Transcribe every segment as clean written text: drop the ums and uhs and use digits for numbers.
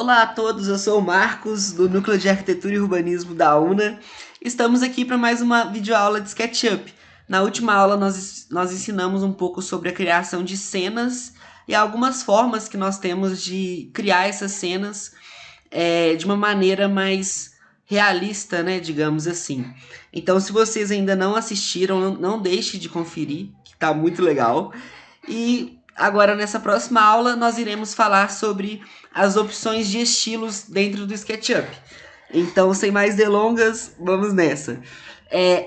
Olá a todos, eu sou o Marcos, do Núcleo de Arquitetura e Urbanismo da UNA. Estamos aqui para mais uma videoaula de SketchUp. Na última aula nós ensinamos um pouco sobre a criação de cenas e algumas formas que nós temos de criar essas cenas de uma maneira mais realista, né, digamos assim. Então, se vocês ainda não assistiram, não deixe de conferir, que está muito legal. E agora, nessa próxima aula, nós iremos falar sobre as opções de estilos dentro do SketchUp. Então, sem mais delongas, vamos nessa.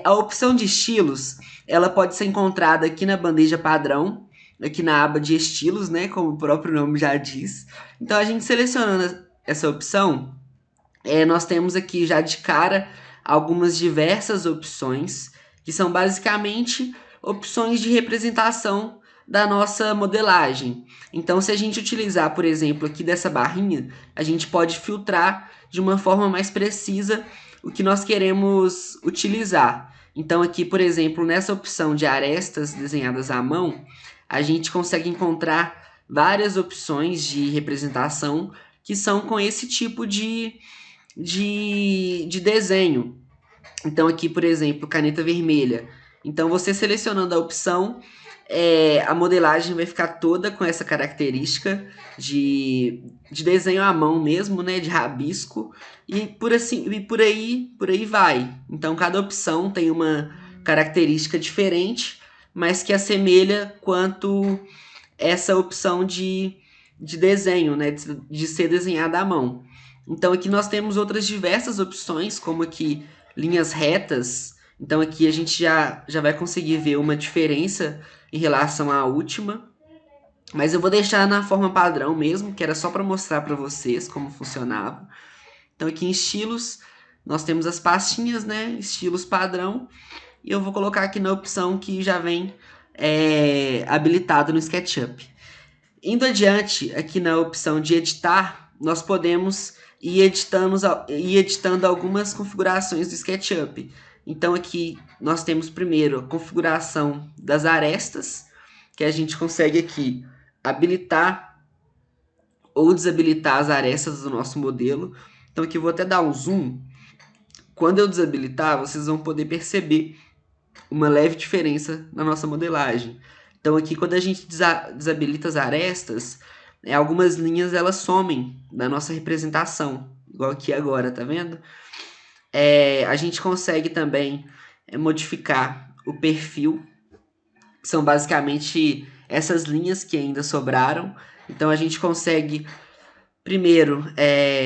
A opção de estilos, ela pode ser encontrada aqui na bandeja padrão, aqui na aba de estilos, né, como o próprio nome já diz. Então, a gente selecionando essa opção, nós temos aqui já de cara algumas diversas opções, que são basicamente opções de representação da nossa modelagem. Então, se a gente utilizar, por exemplo, aqui dessa barrinha, a gente pode filtrar de uma forma mais precisa o que nós queremos utilizar. Então, aqui, por exemplo, nessa opção de arestas desenhadas à mão, a gente consegue encontrar várias opções de representação que são com esse tipo de desenho. Então, aqui, por exemplo, caneta vermelha. Então, você selecionando a opção, a modelagem vai ficar toda com essa característica de desenho à mão mesmo, né, de rabisco, e por aí vai. Então, cada opção tem uma característica diferente, mas que assemelha quanto essa opção de desenho, né, de ser desenhada à mão. Então, aqui nós temos outras diversas opções, como aqui linhas retas. Então, aqui a gente já vai conseguir ver uma diferença em relação à última. Mas eu vou deixar na forma padrão mesmo, que era só para mostrar para vocês como funcionava. Então, aqui em estilos, nós temos as pastinhas, né? Estilos padrão. E eu vou colocar aqui na opção que já vem habilitado no SketchUp. Indo adiante, aqui na opção de editar, nós podemos ir editando algumas configurações do SketchUp. Então aqui nós temos primeiro a configuração das arestas, que a gente consegue aqui habilitar ou desabilitar as arestas do nosso modelo. Então aqui eu vou até dar um zoom. Quando eu desabilitar, vocês vão poder perceber uma leve diferença na nossa modelagem. Então aqui quando a gente desabilita as arestas, algumas linhas elas somem da nossa representação, igual aqui agora, tá vendo? A gente consegue também modificar o perfil, que são basicamente essas linhas que ainda sobraram. Então a gente consegue primeiro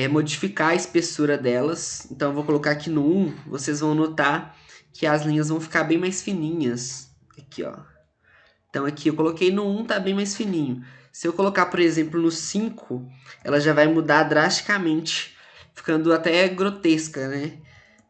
modificar a espessura delas. Então eu vou colocar aqui no 1, vocês vão notar que as linhas vão ficar bem mais fininhas. Aqui, ó. Então aqui eu coloquei no 1, tá bem mais fininho. Se eu colocar, por exemplo, no 5, ela já vai mudar drasticamente, ficando até grotesca, né?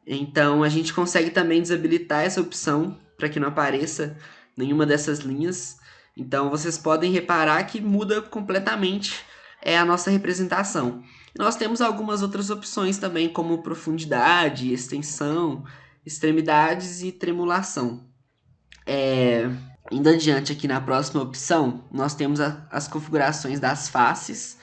Então a gente consegue também desabilitar essa opção para que não apareça nenhuma dessas linhas. Então vocês podem reparar que muda completamente a nossa representação. Nós temos algumas outras opções também, como profundidade, extensão, extremidades e tremulação. Indo adiante aqui na próxima opção, nós temos as configurações das faces.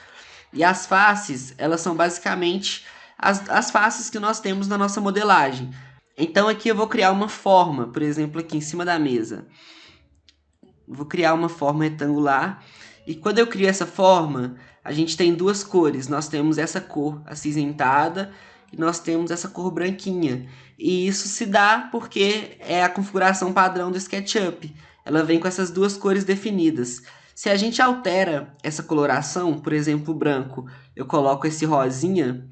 E as faces, elas são basicamente as faces que nós temos na nossa modelagem. Então aqui eu vou criar uma forma, por exemplo, aqui em cima da mesa. Vou criar uma forma retangular. E quando eu crio essa forma, a gente tem duas cores. Nós temos essa cor acinzentada e nós temos essa cor branquinha. E isso se dá porque é a configuração padrão do SketchUp. Ela vem com essas duas cores definidas. Se a gente altera essa coloração, por exemplo, o branco, eu coloco esse rosinha,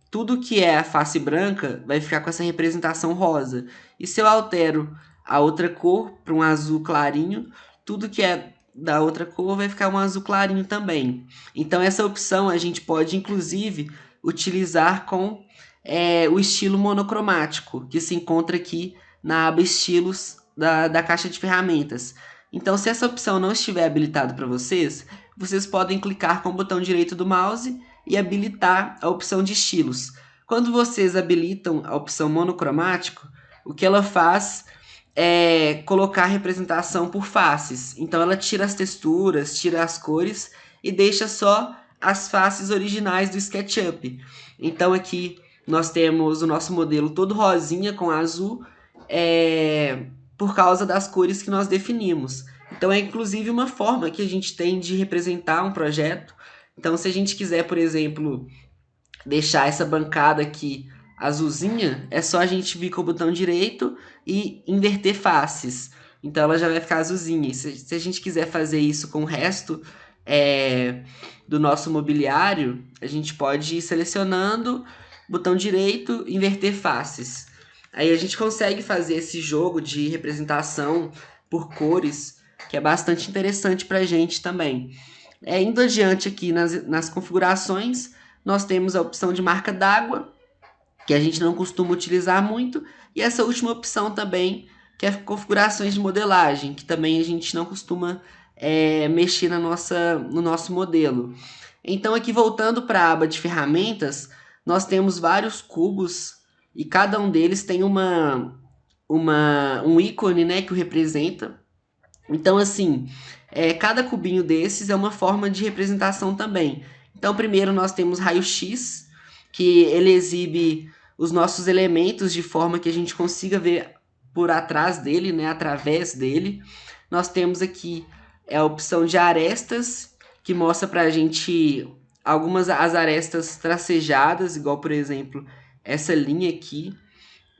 tudo que é a face branca vai ficar com essa representação rosa. E se eu altero a outra cor para um azul clarinho, tudo que é da outra cor vai ficar um azul clarinho também. Então essa opção a gente pode inclusive utilizar com o estilo monocromático, que se encontra aqui na aba estilos da caixa de ferramentas. Então se essa opção não estiver habilitada para vocês, vocês podem clicar com o botão direito do mouse e habilitar a opção de estilos. Quando vocês habilitam a opção monocromático, o que ela faz colocar a representação por faces. Então ela tira as texturas, tira as cores e deixa só as faces originais do SketchUp. Então aqui nós temos o nosso modelo todo rosinha com azul, por causa das cores que nós definimos. Então é inclusive uma forma que a gente tem de representar um projeto. Então se a gente quiser, por exemplo, deixar essa bancada aqui azulzinha, é só a gente vir com o botão direito e inverter faces. Então ela já vai ficar azulzinha. E se a gente quiser fazer isso com o resto do nosso mobiliário, a gente pode ir selecionando, botão direito, inverter faces. Aí a gente consegue fazer esse jogo de representação por cores, que é bastante interessante para a gente também. Indo adiante aqui nas configurações, nós temos a opção de marca d'água, que a gente não costuma utilizar muito, e essa última opção também, que é configurações de modelagem, que também a gente não costuma mexer no nosso modelo. Então aqui voltando para a aba de ferramentas, nós temos vários cubos, e cada um deles tem um ícone, né, que o representa. Então assim, cada cubinho desses é uma forma de representação também. Então primeiro nós temos raio-x, que ele exibe os nossos elementos de forma que a gente consiga ver por atrás dele, né, através dele. Nós temos aqui a opção de arestas, que mostra para a gente as arestas tracejadas, igual por exemplo essa linha aqui,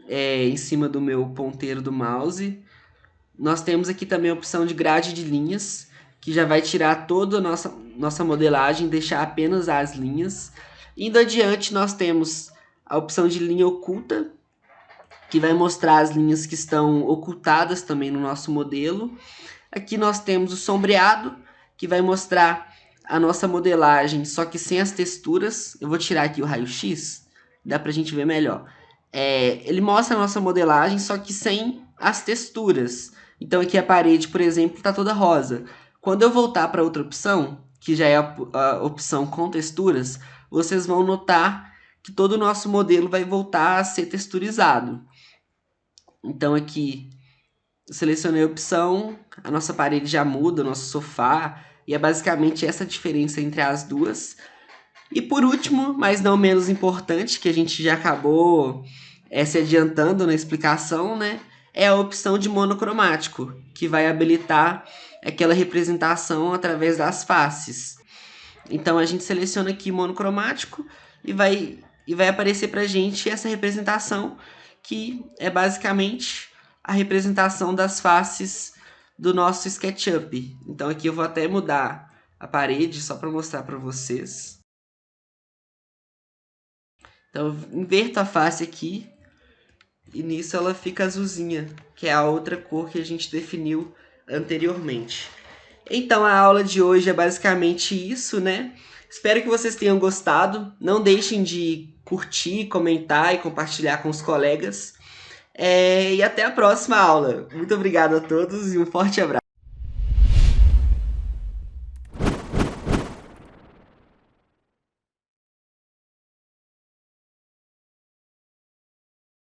em cima do meu ponteiro do mouse. Nós temos aqui também a opção de grade de linhas, que já vai tirar toda a nossa modelagem, deixar apenas as linhas. Indo adiante, nós temos a opção de linha oculta, que vai mostrar as linhas que estão ocultadas também no nosso modelo. Aqui nós temos o sombreado, que vai mostrar a nossa modelagem, só que sem as texturas. Eu vou tirar aqui o raio-x, dá pra gente ver melhor. Ele mostra a nossa modelagem, só que sem as texturas. Então aqui a parede, por exemplo, está toda rosa. Quando eu voltar para outra opção, que já é a opção com texturas, vocês vão notar que todo o nosso modelo vai voltar a ser texturizado. Então aqui eu selecionei a opção, a nossa parede já muda, o nosso sofá, e é basicamente essa a diferença entre as duas. E por último, mas não menos importante, que a gente já acabou se adiantando na explicação, né? É a opção de monocromático, que vai habilitar aquela representação através das faces. Então a gente seleciona aqui monocromático e vai aparecer pra gente essa representação, que é basicamente a representação das faces do nosso SketchUp. Então aqui eu vou até mudar a parede só para mostrar para vocês. Então eu inverto a face aqui e nisso ela fica azulzinha, que é a outra cor que a gente definiu anteriormente. Então a aula de hoje é basicamente isso, né? Espero que vocês tenham gostado. Não deixem de curtir, comentar e compartilhar com os colegas. E até a próxima aula. Muito obrigado a todos e um forte abraço.